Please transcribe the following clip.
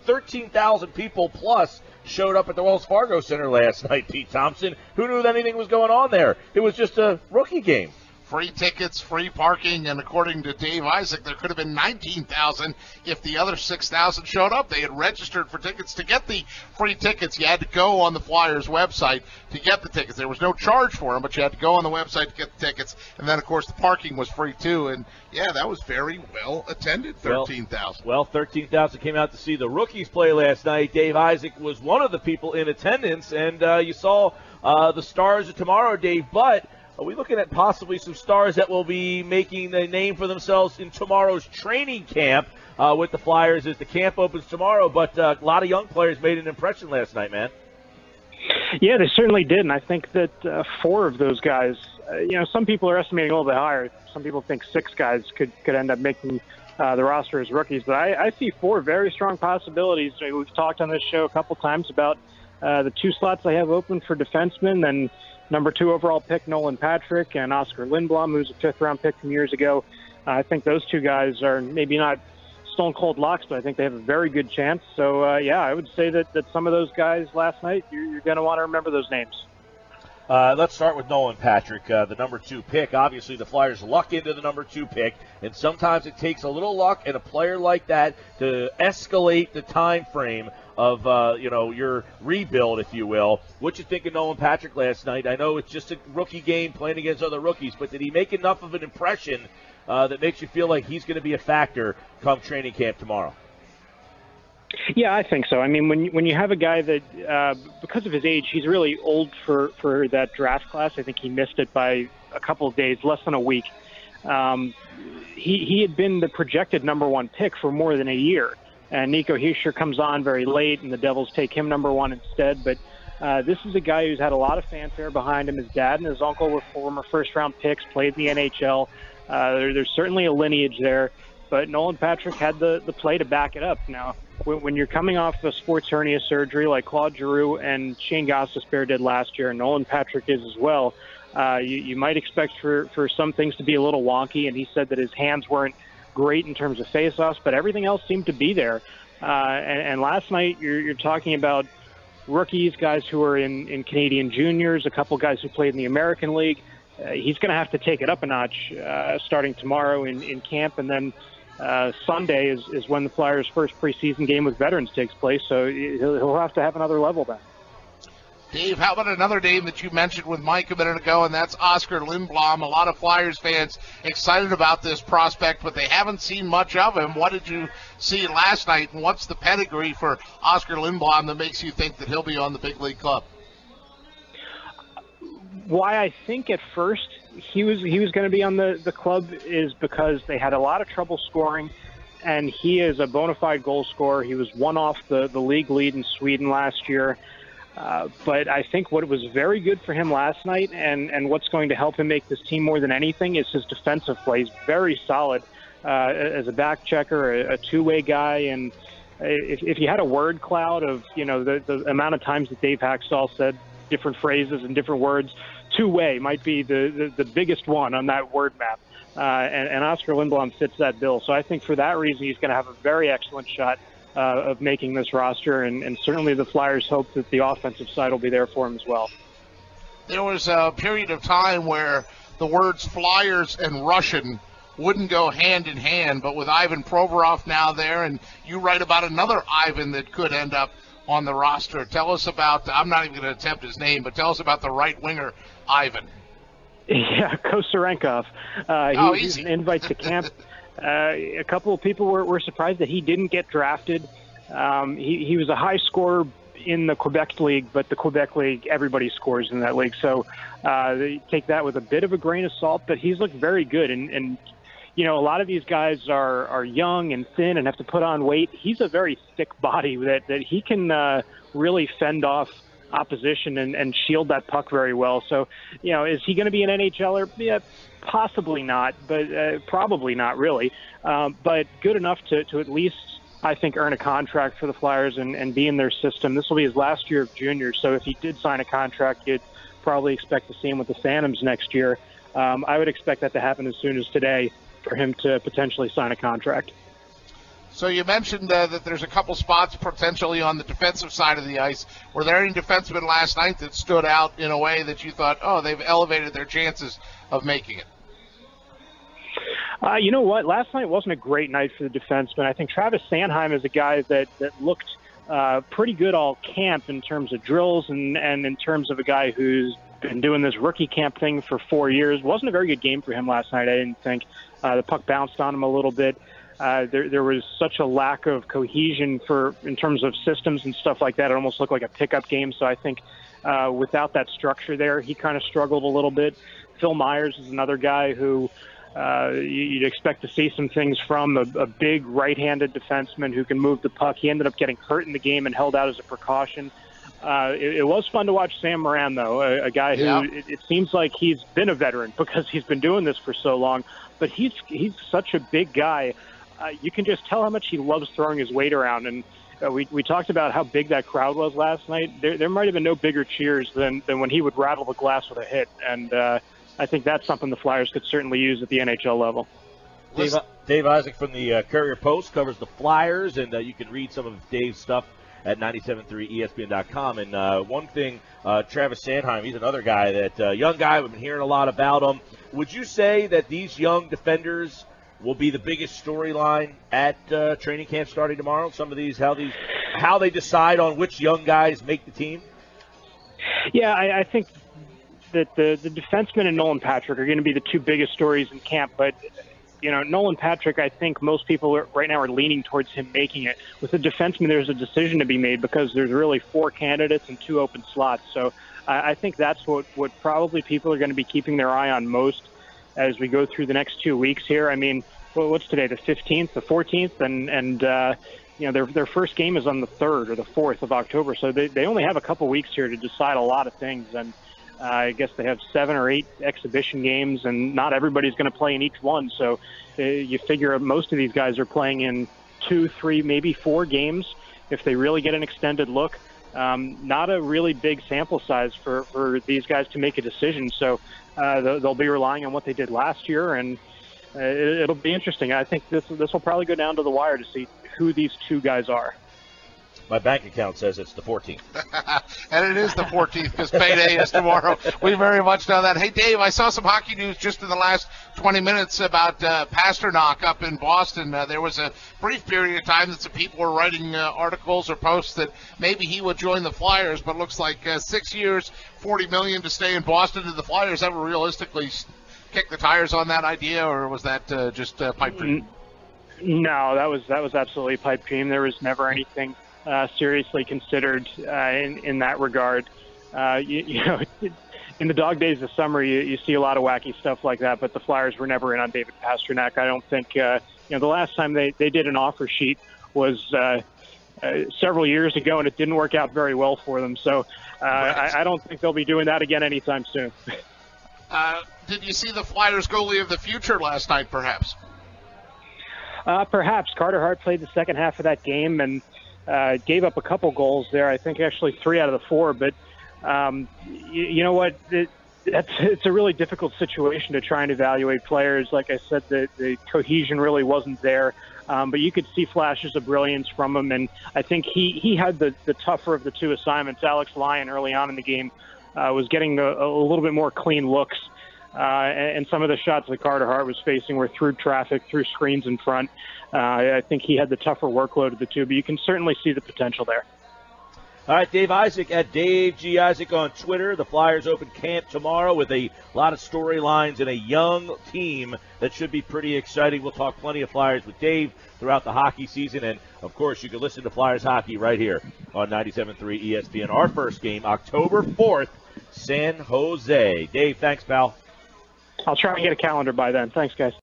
13,000 people plus showed up at the Wells Fargo Center last night, Pete Thompson. Who knew that anything was going on there? It was just a rookie game. Free tickets, free parking, and according to Dave Isaac, there could have been 19,000 if the other 6,000 showed up. They had registered for tickets. To get the free tickets, you had to go on the Flyers website to get the tickets. There was no charge for them, but you had to go on the website to get the tickets. And then, of course, the parking was free, too. And, yeah, that was very well attended, 13,000. Well, 13,000 came out to see the rookies play last night. Dave Isaac was one of the people in attendance, and you saw the stars of tomorrow, Dave, but are we looking at possibly some stars that will be making a name for themselves in tomorrow's training camp with the Flyers as the camp opens tomorrow? But a lot of young players made an impression last night, man. Yeah, they certainly did, and I think that 4 of those guys, some people are estimating a little bit higher. Some people think 6 guys could end up making the roster as rookies. But I see 4 very strong possibilities. We've talked on this show a couple times about the 2 slots I have open for defensemen, and number 2 overall pick Nolan Patrick and Oscar Lindblum, who's a 5th-round pick from years ago. I think those 2 guys are maybe not stone-cold locks, but I think they have a very good chance. So, I would say that some of those guys last night, you're going to want to remember those names. Let's start with Nolan Patrick, the number 2 pick. Obviously, the Flyers luck into the number 2 pick, and sometimes it takes a little luck and a player like that to escalate the time frame of your rebuild, if you will. What you think of Nolan Patrick last night? I know it's just a rookie game playing against other rookies, but did he make enough of an impression that makes you feel like he's going to be a factor come training camp tomorrow? Yeah, I think so. I mean, when you have a guy that, because of his age, he's really old for that draft class. I think he missed it by a couple of days, less than a week. He had been the projected number 1 pick for more than a year. And Nico Hischier comes on very late, and the Devils take him number 1 instead. But this is a guy who's had a lot of fanfare behind him. His dad and his uncle were former first-round picks, played in the NHL. There's certainly a lineage there. But Nolan Patrick had the play to back it up. Now, when you're coming off a sports hernia surgery like Claude Giroux and Shane Gostisbehere did last year, and Nolan Patrick is as well, you might expect for some things to be a little wonky. And he said that his hands weren't great in terms of face-offs, but everything else seemed to be there. And last night, you're talking about rookies, guys who are in Canadian juniors, a couple guys who played in the American League. He's going to have to take it up a notch starting tomorrow in camp, and then Sunday is when the Flyers' first preseason game with veterans takes place, so he'll have to have another level then. Dave, how about another name that you mentioned with Mike a minute ago, and that's Oscar Lindblum. A lot of Flyers fans excited about this prospect, but they haven't seen much of him. What did you see last night, and what's the pedigree for Oscar Lindblum that makes you think that he'll be on the big league club? Why I think at first he was going to be on the club is because they had a lot of trouble scoring, and he is a bona fide goal scorer. He was one off the league lead in Sweden last year. But I think what was very good for him last night and what's going to help him make this team more than anything is his defensive play. He's very solid as a back checker, a two-way guy. And if you had a word cloud of, the amount of times that Dave Haxtell said different phrases and different words, two-way might be the biggest one on that word map. And Oscar Lindblum fits that bill. So I think for that reason, he's going to have a very excellent shot of making this roster, and certainly the Flyers hope that the offensive side will be there for him as well. There was a period of time where the words Flyers and Russian wouldn't go hand in hand, but with Ivan Provorov now there, and you write about another Ivan that could end up on the roster. Tell us about, I'm not even going to attempt his name, but tell us about the right winger, Ivan. Yeah, Kosarenkov. He's an invite to camp. A couple of people were surprised that he didn't get drafted. He was a high scorer in the Quebec League, but the Quebec League, everybody scores in that league. So they take that with a bit of a grain of salt, but he's looked very good. And a lot of these guys are young and thin and have to put on weight. He's a very thick body that he can really fend off opposition and shield that puck very well. So, is he going to be an NHLer? Yeah, possibly not, but probably not really. But good enough to at least, I think, earn a contract for the Flyers and be in their system. This will be his last year of junior, so if he did sign a contract, you'd probably expect to see him with the Phantoms next year. I would expect that to happen as soon as today for him to potentially sign a contract. So you mentioned that there's a couple spots potentially on the defensive side of the ice. Were there any defensemen last night that stood out in a way that you thought, oh, they've elevated their chances of making it? You know what? Last night wasn't a great night for the defensemen. I think Travis Sanheim is a guy that looked pretty good all camp in terms of drills and in terms of a guy who's been doing this rookie camp thing for 4 years. Wasn't a very good game for him last night, I didn't think. The puck bounced on him a little bit. There was such a lack of cohesion in terms of systems and stuff like that. It almost looked like a pickup game. So I think without that structure there, he kind of struggled a little bit. Phil Myers is another guy who you'd expect to see some things from, a big right-handed defenseman who can move the puck. He ended up getting hurt in the game and held out as a precaution. It was fun to watch Sam Moran, though, a guy who it seems like he's been a veteran because he's been doing this for so long. But he's such a big guy. You can just tell how much he loves throwing his weight around. And we talked about how big that crowd was last night. There might have been no bigger cheers than when he would rattle the glass with a hit. And I think that's something the Flyers could certainly use at the NHL level. Dave Isaac from the Courier Post covers the Flyers, and you can read some of Dave's stuff at 97.3ESPN.com. And one thing, Travis Sanheim, he's another guy young guy, we've been hearing a lot about him. Would you say that these young defenders will be the biggest storyline at training camp starting tomorrow? Some of these, how they decide on which young guys make the team? Yeah, I think that the defenseman and Nolan Patrick are going to be the two biggest stories in camp. But, Nolan Patrick, I think most people right now are leaning towards him making it. With the defenseman, there's a decision to be made because there's really 4 candidates and 2 open slots. So I think that's what probably people are going to be keeping their eye on most as we go through the next 2 weeks here. I mean, what's today, the 15th, the 14th? And their first game is on the 3rd or the 4th of October. So they only have a couple weeks here to decide a lot of things. And I guess they have 7 or 8 exhibition games, and not everybody's going to play in each one. So you figure most of these guys are playing in 2, 3, maybe 4 games if they really get an extended look. Not a really big sample size for these guys to make a decision. So they'll be relying on what they did last year, and it'll be interesting. I think this will probably go down to the wire to see who these 2 guys are. My bank account says it's the 14th. And it is the 14th because payday is tomorrow. We very much know that. Hey, Dave, I saw some hockey news just in the last 20 minutes about Pasternak up in Boston. There was a brief period of time that some people were writing articles or posts that maybe he would join the Flyers, but looks like 6 years, $40 million to stay in Boston. Did the Flyers ever realistically kick the tires on that idea, or was that just pipe dream? No, that was absolutely pipe dream. There was never anything seriously considered in that regard. In the dog days of summer, you see a lot of wacky stuff like that, but the Flyers were never in on David Pasternak. I don't think, the last time they did an offer sheet was several years ago, and it didn't work out very well for them. So I don't think they'll be doing that again anytime soon. Did you see the Flyers goalie of the future last night, perhaps? Perhaps. Carter Hart played the second half of that game and gave up a couple goals there. I think actually 3 out of the 4. But you know what? It's a really difficult situation to try and evaluate players. Like I said, the cohesion really wasn't there. But you could see flashes of brilliance from him. And I think he had the tougher of the 2 assignments. Alex Lyon early on in the game was getting a little bit more clean looks. And some of the shots that Carter Hart was facing were through traffic, through screens in front. I think he had the tougher workload of the 2, but you can certainly see the potential there. All right, Dave Isaac at Dave G. Isaac on Twitter. The Flyers open camp tomorrow with a lot of storylines and a young team that should be pretty exciting. We'll talk plenty of Flyers with Dave throughout the hockey season. And, of course, you can listen to Flyers hockey right here on 97.3 ESPN. Our first game, October 4th, San Jose. Dave, thanks, pal. I'll try and get a calendar by then. Thanks, guys.